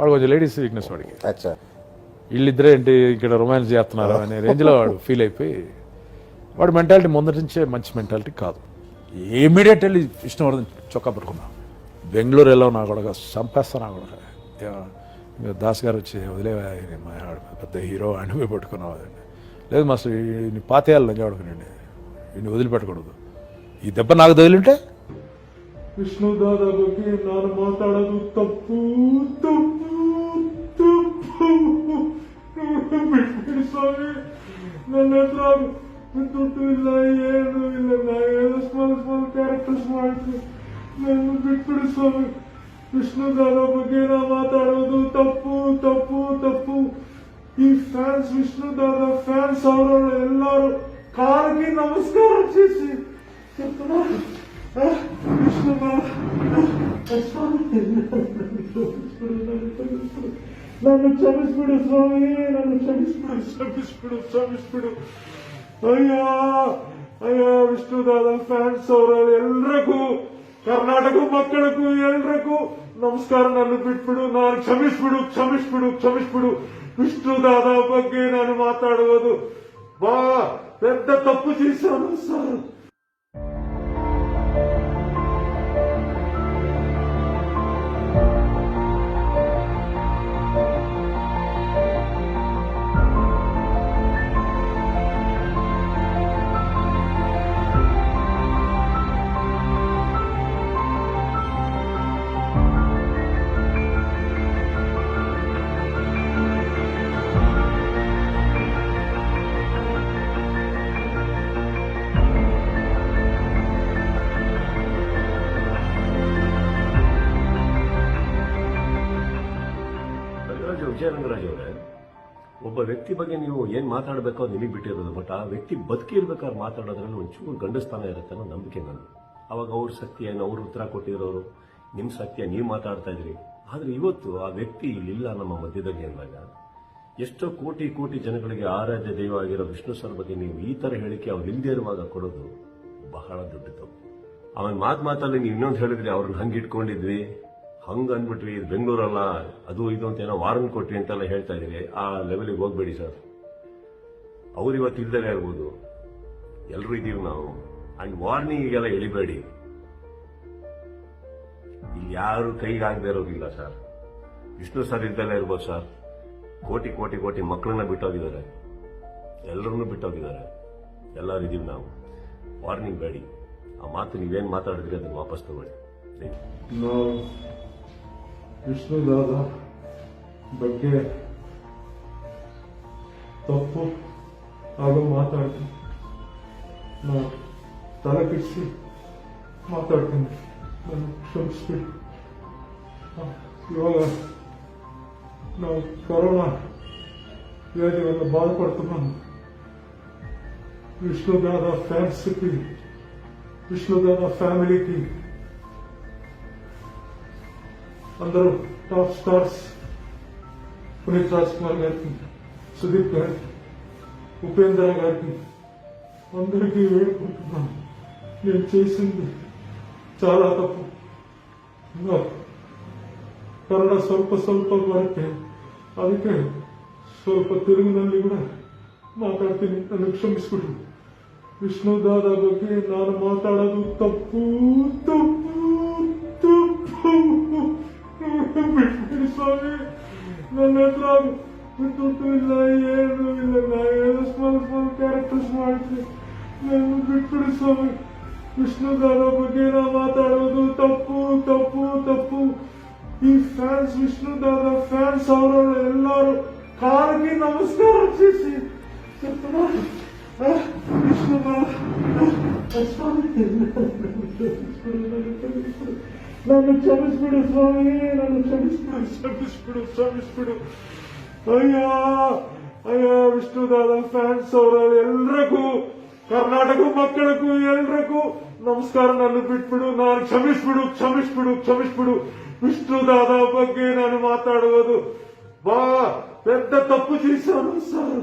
వాడు కొంచెం ladies weakness వాడికి. అచ్చా. వీళ్ళిద్దరే ఏంటి ఇక్కడ రొమాన్స్ చేస్తున్నారు అనే రేంజ్లో వాడు ఫీల్ అయిపోయి, వాడి మెంటాలిటీ ముందటి నుంచే మంచి మెంటాలిటీ కాదు. ఇమీడియట్ వెళ్ళి విష్ణువర్ధన్ చొక్కా పట్టుకున్నా, బెంగళూరు వెళ్ళావు నా కూడా చంపేస్తా నా కూడా. ఇంకా దాస్ గారు వచ్చి వదిలే పెద్ద హీరో అని పోయి పట్టుకున్నావు. లేదు మాస్టర్ ఈ పాతేయాలి లంజాడుకునండి, ఈయన వదిలిపెట్టకూడదు. ఈ దెబ్బ నాకు తగిలింటే ವಿಷ್ಣು ದಾದ ಬಗ್ಗೆ ನಾನು ಮಾತಾಡೋದು ತಪ್ಪು ತಪ್ಪು ತಪ್ಪು. ಬಿಟ್ಬಿಡಿ ಸ್ವಾಮಿ, ನನ್ನ ಹತ್ರ ದುಡ್ಡು ಇಲ್ಲ, ಏನು ಇಲ್ಲ, ನಾನು ಸ್ಮಾಲ್ ಸ್ಮಾಲ್ ಕ್ಯಾರೆಕ್ಟರ್ಸ್ ಮಾಡ್ತೀನಿ, ನನ್ನ ಬಿಟ್ಬಿಡಿ ಸ್ವಾಮಿ. ವಿಷ್ಣು ದಾದ ಬಗ್ಗೆ ನಾ ಮಾತಾಡೋದು ತಪ್ಪು ತಪ್ಪು ತಪ್ಪು. ಈ ಫ್ಯಾನ್ಸ್, ವಿಷ್ಣು ದಾದ ಫ್ಯಾನ್ಸ್ ಅವರು ಎಲ್ಲರೂ ಕಾಲಿಗೆ ನಮಸ್ಕಾರ చేసి చెప్తున్నారు, నన్ను క్షమిస్పిడు స్వామి, నన్ను క్షమిస్పిడు ಕ್ಷಮಿಸ್ಬಿಡು. ಅಯ್ಯೋ ಅಯ್ಯೋ ವಿಷ್ಣುದಾದ ಫ್ಯಾನ್ಸ್ ಅವರಲ್ಲಿ ಎಲ್ರಿಗೂ, ಕರ್ನಾಟಕ ಮಕ್ಕಳಿಗೂ ಎಲ್ರಿಗೂ ನಮಸ್ಕಾರ. ನನ್ನ ಬಿಟ್ಬಿಡು, ನಾನು ಕ್ಷಮಿಸ್ಬಿಡು. ವಿಷ್ಣುದಾದ ಬಗ್ಗೆ ನಾನು ಮಾತಾಡುವುದು పెద్ద తప్పు చేశాను సార్. ವಿಜಯರಂಗರಾಜ್ ಅವರೇ, ಒಬ್ಬ ವ್ಯಕ್ತಿ ಬಗ್ಗೆ ನೀವು ಏನ್ ಮಾತಾಡಬೇಕೋ ಅದು ನಿಮಗೆ ಬಿಟ್ಟಿರೋದು. ಬಟ್ ಆ ವ್ಯಕ್ತಿ ಬದುಕಿರ್ಬೇಕಾದ್ರೆ ಮಾತಾಡೋದ್ರಲ್ಲಿ ಒಂಚೂರು ಗಂಡಸ್ಥಾನ ಇರುತ್ತೆ ಅನ್ನೋ ನಂಬಿಕೆ ನಾನು. ಅವಾಗ ಅವ್ರ ಸತ್ಯ ಏನು, ಅವ್ರು ಉತ್ತರ ಕೊಟ್ಟಿರೋರು, ನಿಮ್ಮ ಸತ್ಯ ನೀವು ಮಾತಾಡ್ತಾ ಇದ್ರಿ. ಆದ್ರೆ ಇವತ್ತು ಆ ವ್ಯಕ್ತಿ ಇಲ್ಲಿಲ್ಲ ನಮ್ಮ ಮಧ್ಯದಲ್ಲಿ ಅಂದಾಗ, ಎಷ್ಟೋ ಕೋಟಿ ಕೋಟಿ ಜನಗಳಿಗೆ ಆರಾಧ್ಯ ದೈವ ಆಗಿರೋ ವಿಷ್ಣು ಸರ್ ಬಗ್ಗೆ ನೀವು ಈ ತರ ಹೇಳಿಕೆ ಅವ್ರು ಇಲ್ಲದೆ ಇರುವಾಗ ಕೊಡೋದು ಬಹಳ ದೊಡ್ಡ ತಪ್ಪು. ಅವನ ಮಾತಲ್ಲಿ ನೀವು ಇನ್ನೊಂದು ಹೇಳಿದ್ರಿ, ಅವ್ರನ್ನ ಹಂಗೆ ಇಟ್ಕೊಂಡಿದ್ವಿ, ಹಂಗ ಅಂದ್ಬಿಟ್ವಿ, ಇದು ಬೆಂಗಳೂರಲ್ಲ, ಅದು ಇದು ಅಂತ ಏನೋ ವಾರನ್ ಕೊಟ್ವಿ ಅಂತೆಲ್ಲ ಹೇಳ್ತಾ ಇದೀವಿ. ಆ ಲೆವೆಲ್ಗೆ ಹೋಗ್ಬೇಡಿ ಸರ್. ಅವ್ರು ಇವತ್ತು ಇಲ್ದೇ ಇರ್ಬೋದು, ಎಲ್ಲರೂ ಇದೀವಿ ನಾವು. ಅಂಡ್ ವಾರ್ನಿಂಗಿಗೆಲ್ಲ ಎಳಿಬೇಡಿ. ಇಲ್ಲಿ ಯಾರು ಕೈಗೆ ಆಗದೆ ಇರೋದಿಲ್ಲ ಸರ್. ವಿಷ್ಣು ಸರ್ ಇಲ್ದೆಲ್ಲ ಇರ್ಬೋದು ಸರ್. ಕೋಟಿ ಕೋಟಿ ಕೋಟಿ ಮಕ್ಕಳನ್ನ ಬಿಟ್ಟೋಗಿದ್ದಾರೆ, ಎಲ್ಲರನ್ನೂ ಬಿಟ್ಟೋಗಿದ್ದಾರೆ. ಎಲ್ಲರೂ ಇದೀವಿ ನಾವು. ವಾರ್ನಿಂಗ್ ಬೇಡಿ. ಆ ಮಾತು ನೀವೇನ್ ಮಾತಾಡಿದ್ರಿ ಅದನ್ನ ವಾಪಸ್ ತಗೊಳ್ಳಿ. ವಿಷ್ಣುದಾದ ಬಗ್ಗೆ ತಪ್ಪು ಆಗ ಮಾತಾಡ್ತೀನಿ, ನಾನು ತಲೆ ಕೆಡಿಸಿ ಮಾತಾಡ್ತೀನಿ, ನಾನು ಕ್ಷಮಿಸ್ಬಿಡಿ. ಇವಾಗ ನಾವು ಕರೋನಾ ವ್ಯಾಧಿಯನ್ನು ಬಾಧಪಡ್తున్నాను. విష్ణుదాద ఫ్యాన్స్కి, విష్ణుదాద ఫ్యామిలీకి, అందరూ టాప్ స్టార్స్ పునీత్ రాజ్ కుమార్ గారికి, సుదీప్ గారికి, ఉపేంద్ర గారికి అందరికీ వేడుకుంటున్నాను. నేను చేసింది చాలా తప్పు. ಕನ್ನಡ ಸ್ವಲ್ಪ ಬರುತ್ತೆ, ಅದಕ್ಕೆ ಸ್ವಲ್ಪ ತೆಲುಗಿನಲ್ಲಿ ಕೂಡ ಮಾತಾಡ್ತೀನಿ, ನನ್ನ ಕ್ಷಮಿಸ್ಬಿಟ್ರು. ವಿಷ್ಣುದಾದ ಬಗ್ಗೆ ನಾನು ಮಾತಾಡೋದು ತಪ್ಪು ತಪ್ಪು ತಪ್ಪು. ಬಿಟ್ಬಿಡಿ ಸ್ವಾಮಿ, ನನ್ನ ಹತ್ರ ದುಡ್ಡು ಇಲ್ಲ, ಏನು ಇಲ್ಲ, ನಾನು ಸ್ಮಾಲ್ ಸ್ಮಾಲ್ ಕ್ಯಾರೆಕ್ಟರ್ಸ್ ಮಾಡ್ತೀನಿ, ನನ್ನ ಬಿಟ್ಬಿಡಿ ಸ್ವಾಮಿ. ವಿಷ್ಣುದಾದ ಬಗ್ಗೆ ನಾ ಮಾತಾಡೋದು ತಪ್ಪು ತಪ್ಪು ತಪ್ಪು. ಈ ಫ್ಯಾನ್ಸ್, ವಿಷ್ಣುದಾದ ಫ್ಯಾನ್ಸ್ ಅವರು ಎಲ್ಲರೂ ಕಾಲಿಗೆ ನಮಸ್ಕಾರ చేసి చెప్తున్నారు, నన్ను క్షమిస్ಬಿಡು స్వామి, నన్ను ಕ್ಷಮಿಸ್ಬಿಡು. ಅಯ್ಯೋ ಅಯ್ಯೋ ವಿಷ್ಣುದಾದ ಫ್ಯಾನ್ಸ್ ಅವರಲ್ಲಿ ಎಲ್ರಿಗೂ, ಕರ್ನಾಟಕ ಮಕ್ಕಳಿಗೂ ಎಲ್ರಿಗೂ ನಮಸ್ಕಾರ. ನನ್ನ ಬಿಟ್ಬಿಡು, ನಾನು ಕ್ಷಮಿಸ್ಬಿಡು. ವಿಷ್ಣುದಾದ ಬಗ್ಗೆ ನಾನು ಮಾತಾಡುವುದು పెద్ద తప్పు చేశాను సార్.